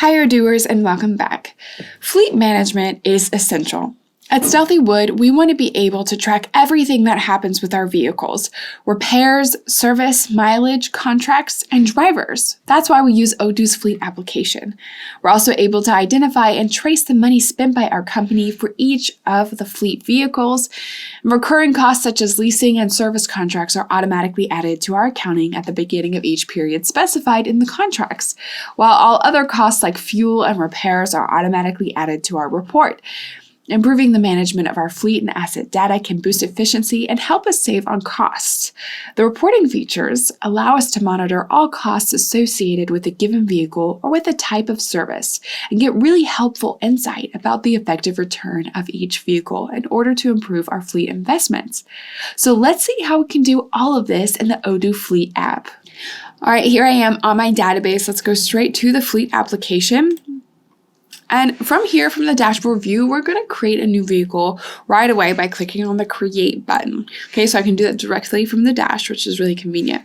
Hi, Odooers, and welcome back. Fleet management is essential. At Stealthy Wood, we want to be able to track everything that happens with our vehicles: repairs, service, mileage, contracts, and drivers. That's why we use Odoo's fleet application. We're also able to identify and trace the money spent by our company for each of the fleet vehicles. Recurring costs such as leasing and service contracts are automatically added to our accounting at the beginning of each period specified in the contracts, while all other costs like fuel and repairs are automatically added to our report. Improving the management of our fleet and asset data can boost efficiency and help us save on costs. The reporting features allow us to monitor all costs associated with a given vehicle or with a type of service and get really helpful insight about the effective return of each vehicle in order to improve our fleet investments. So let's see how we can do all of this in the Odoo Fleet app. All right, here I am on my database. Let's go straight to the fleet application. And from here, from the dashboard view, we're going to create a new vehicle right away by clicking on the Create button. Okay, so I can do that directly from the dash, which is really convenient.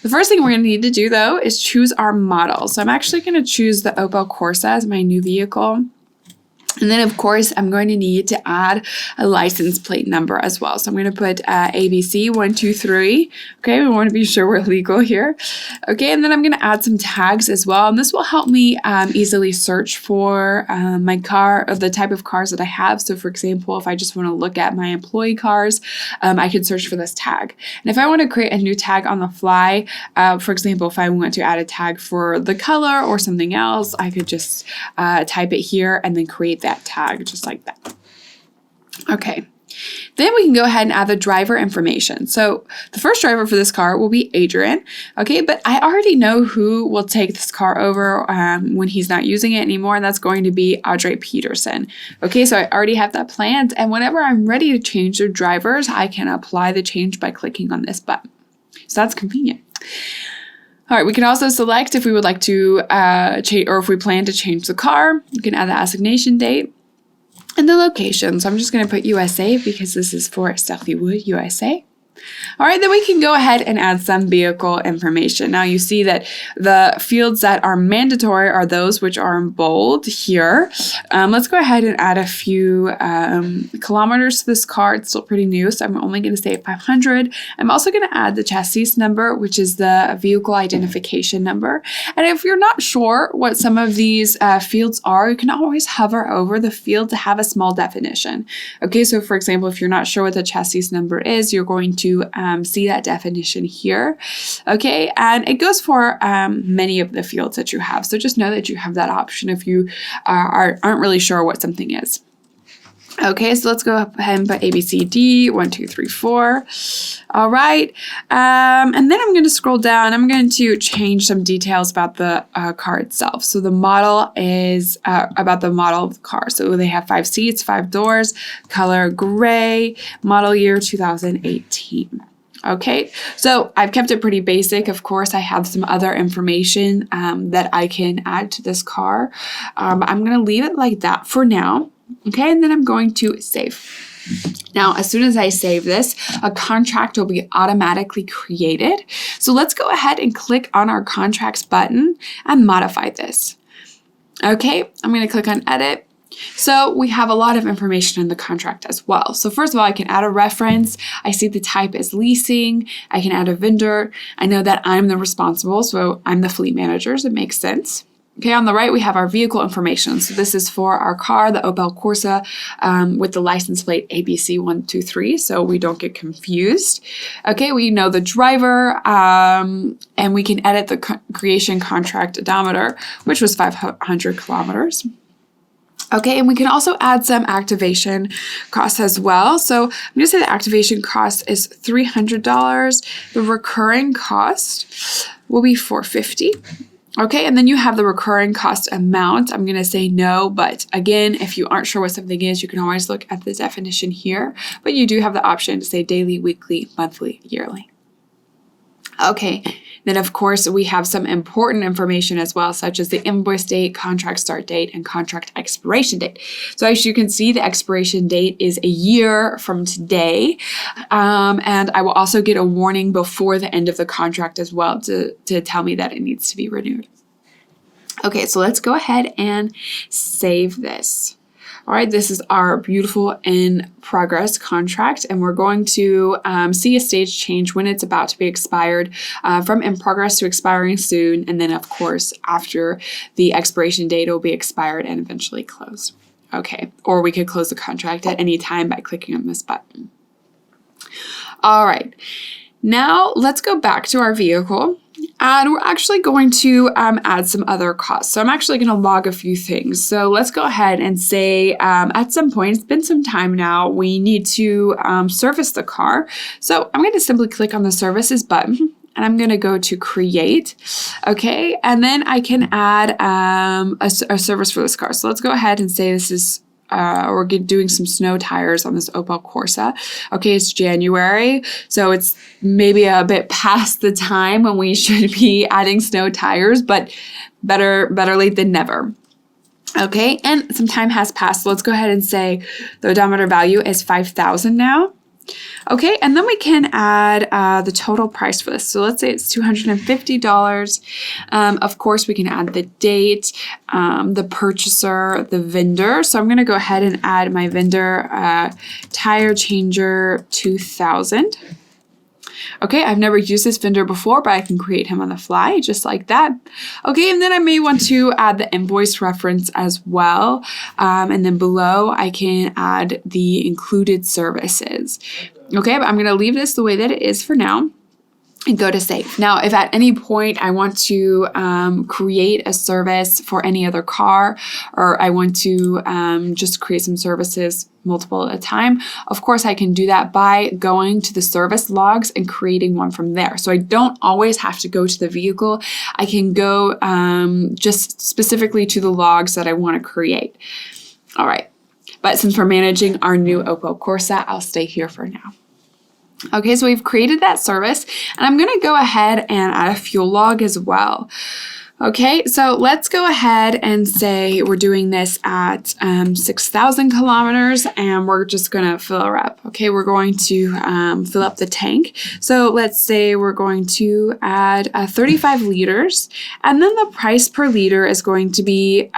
The first thing we're going to need to do, though, is choose our model. So I'm actually going to choose the Opel Corsa as my new vehicle. And then, of course, I'm going to need to add a license plate number as well. So I'm going to put ABC123. Okay, we want to be sure we're legal here. Okay, and then I'm going to add some tags as well. And this will help me easily search for my car, or the type of cars that I have. So, for example, if I just want to look at my employee cars, I can search for this tag. And if I want to create a new tag on the fly, for example, if I want to add a tag for the color or something else, I could just type it here and then create that tag just like that. Okay, then we can go ahead and add the driver information. So the first driver for this car will be Adrian. Okay, but I already know who will take this car over when he's not using it anymore, and that's going to be Audrey Peterson. Okay, so I already have that planned, and whenever I'm ready to change the drivers, I can apply the change by clicking on this button. So that's convenient. All right, we can also select if we would like to change, or if we plan to change the car. You can add the assignation date and the location. So I'm just going to put USA because this is for Stealthy Wood, USA. All right, then we can go ahead and add some vehicle information. Now you see that the fields that are mandatory are those which are in bold here. Let's go ahead and add a few kilometers to this car. It's still pretty new, so I'm only going to say 500. I'm also going to add the chassis number, which is the vehicle identification number. And if you're not sure what some of these fields are, you can always hover over the field to have a small definition. Okay, so for example, if you're not sure what the chassis number is, you're going to see that definition here. Okay, and it goes for many of the fields that you have. So just know that you have that option if you aren't really sure what something is. Okay, so let's go ahead and put ABCD, 1, 2, 3, 4. All right, and then I'm going to scroll down. I'm going to change some details about the car itself. So the model is about the model of the car. So they have 5 seats, 5 doors, color gray, model year 2018. Okay, so I've kept it pretty basic. Of course, I have some other information that I can add to this car. I'm going to leave it like that for now. Okay, and then I'm going to save. Now, as soon as I save this, a contract will be automatically created. So let's go ahead and click on our contracts button and modify this. Okay, I'm going to click on edit. So we have a lot of information in the contract as well. So first of all, I can add a reference. I see the type is leasing. I can add a vendor. I know that I'm the responsible, so I'm the fleet manager, so it makes sense. Okay, on the right, we have our vehicle information. So this is for our car, the Opel Corsa, with the license plate ABC123, so we don't get confused. Okay, we know the driver, and we can edit the creation contract odometer, which was 500 kilometers. Okay, and we can also add some activation costs as well. So I'm going to say the activation cost is $300. The recurring cost will be $450. Okay, and then you have the recurring cost amount. I'm going to say no, but again, if you aren't sure what something is, you can always look at the definition here. But you do have the option to say daily, weekly, monthly, yearly. Okay, then of course we have some important information as well, such as the invoice date, contract start date, and contract expiration date. So as you can see, the expiration date is a year from today, and I will also get a warning before the end of the contract as well to tell me that it needs to be renewed. Okay, so let's go ahead and save this. All right, this is our beautiful in progress contract, and we're going to see a stage change when it's about to be expired from in progress to expiring soon. And then, of course, after the expiration date, it will be expired and eventually closed. Okay, or we could close the contract at any time by clicking on this button. All right, now let's go back to our vehicle. And we're actually going to add some other costs. So I'm actually going to log a few things. So let's go ahead and say at some point, it's been some time now, we need to service the car. So I'm going to simply click on the services button. And I'm going to go to create. Okay. And then I can add a service for this car. So let's go ahead and say this is we're doing some snow tires on this Opel Corsa. Okay, it's January, so it's maybe a bit past the time when we should be adding snow tires, but better late than never. Okay, and some time has passed. So let's go ahead and say the odometer value is 5,000 now. Okay, and then we can add the total price for this. So let's say it's $250. Of course, we can add the date, the purchaser, the vendor. So I'm going to go ahead and add my vendor, tire changer 2000. Okay, I've never used this vendor before, but I can create him on the fly, just like that. Okay, and then I may want to add the invoice reference as well. And then below, I can add the included services. Okay, but I'm going to leave this the way that it is for now. And go to save. Now, if at any point I want to create a service for any other car, or I want to just create some services multiple at a time, of course I can do that by going to the service logs and creating one from there. So I don't always have to go to the vehicle. I can go just specifically to the logs that I want to create. All right. But since we're managing our new Opel Corsa, I'll stay here for now. Okay, so we've created that service, and I'm going to go ahead and add a fuel log as well. Okay, so let's go ahead and say we're doing this at 6,000 kilometers, and we're just going to fill her up. Okay, we're going to fill up the tank. So let's say we're going to add 35 liters, and then the price per liter is going to be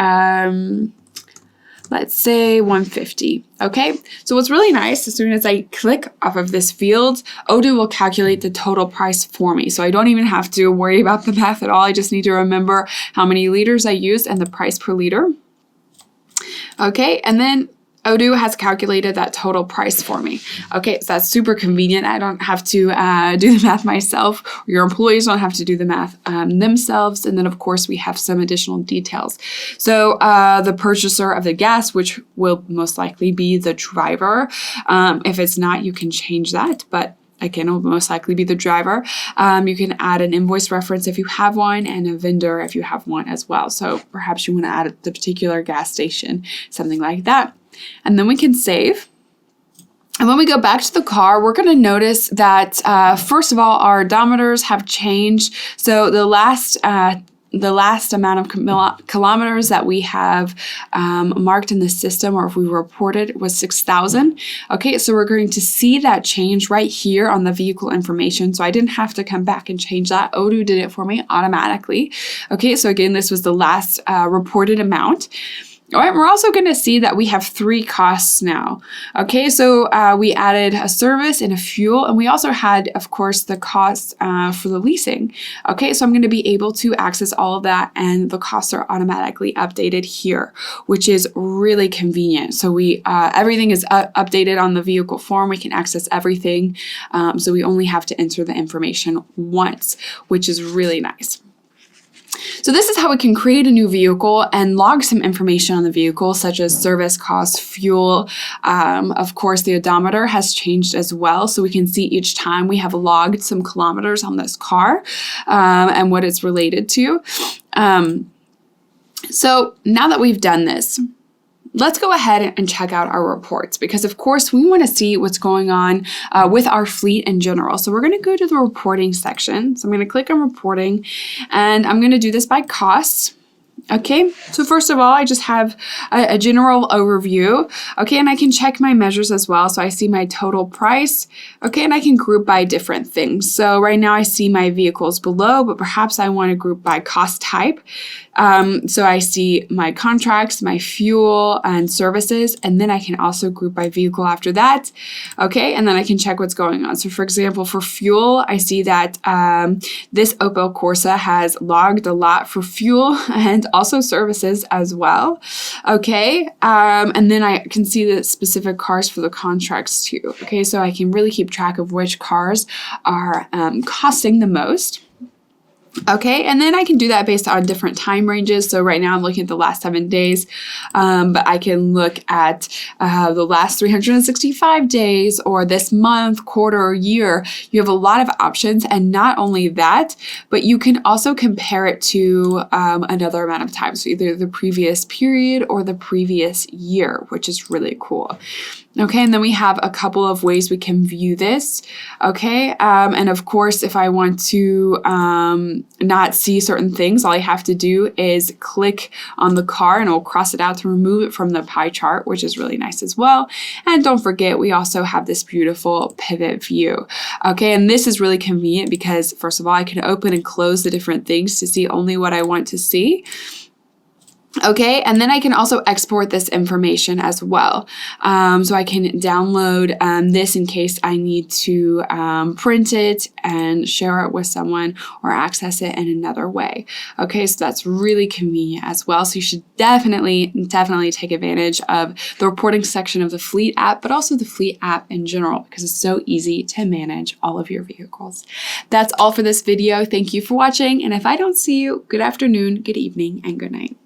let's say 150. Okay, so what's really nice, as soon as I click off of this field, Odoo will calculate the total price for me. So I don't even have to worry about the math at all. I just need to remember how many liters I used and the price per liter. Okay, and then Odoo has calculated that total price for me. Okay, so that's super convenient. I don't have to do the math myself. Your employees don't have to do the math themselves. And then, of course, we have some additional details. So the purchaser of the gas, which will most likely be the driver. If it's not, you can change that. But again, it will most likely be the driver. You can add an invoice reference if you have one, and a vendor if you have one as well. So perhaps you want to add the particular gas station, something like that. And then we can save. And when we go back to the car, we're going to notice that, first of all, our odometers have changed. So the last amount of kilometers that we have marked in the system, or if we reported, was 6,000. Okay, so we're going to see that change right here on the vehicle information. So I didn't have to come back and change that. Odoo did it for me automatically. Okay, so again, this was the last reported amount. All right, we're also going to see that we have 3 costs now. Okay, so we added a service and a fuel, and we also had, of course, the cost for the leasing. Okay, so I'm going to be able to access all of that, and the costs are automatically updated here, which is really convenient. So we everything is updated on the vehicle form. We can access everything, so we only have to enter the information once, which is really nice. So this is how we can create a new vehicle and log some information on the vehicle, such as service costs, fuel. Of course, the odometer has changed as well, so we can see each time we have logged some kilometers on this car and what it's related to. So now that we've done this, let's go ahead and check out our reports, because of course we want to see what's going on with our fleet in general. So we're going to go to the reporting section. So I'm going to click on reporting, and I'm going to do this by costs. Okay, so first of all, I just have a general overview. Okay, and I can check my measures as well. So I see my total price. Okay, and I can group by different things. So right now I see my vehicles below, but perhaps I want to group by cost type. So I see my contracts, my fuel and services, and then I can also group by vehicle after that. Okay, and then I can check what's going on. So for example, for fuel, I see that this Opel Corsa has logged a lot for fuel and also services as well. Okay, and then I can see the specific cars for the contracts too. Okay, so I can really keep track of which cars are costing the most. Okay, and then I can do that based on different time ranges. So right now I'm looking at the last 7 days, but I can look at the last 365 days or this month, quarter, or year. You have a lot of options, and not only that, but you can also compare it to another amount of time. So either the previous period or the previous year, which is really cool. Okay, and then we have a couple of ways we can view this. Okay, and of course, if I want to not see certain things, all I have to do is click on the car and it'll cross it out to remove it from the pie chart, which is really nice as well. And don't forget, we also have this beautiful pivot view. Okay, and this is really convenient because first of all, I can open and close the different things to see only what I want to see. Okay, and then I can also export this information as well. So I can download this in case I need to print it and share it with someone or access it in another way. Okay, so that's really convenient as well. So you should definitely take advantage of the reporting section of the Fleet app, but also the Fleet app in general because it's so easy to manage all of your vehicles. That's all for this video. Thank you for watching, and if I don't see you, good afternoon, good evening, and good night.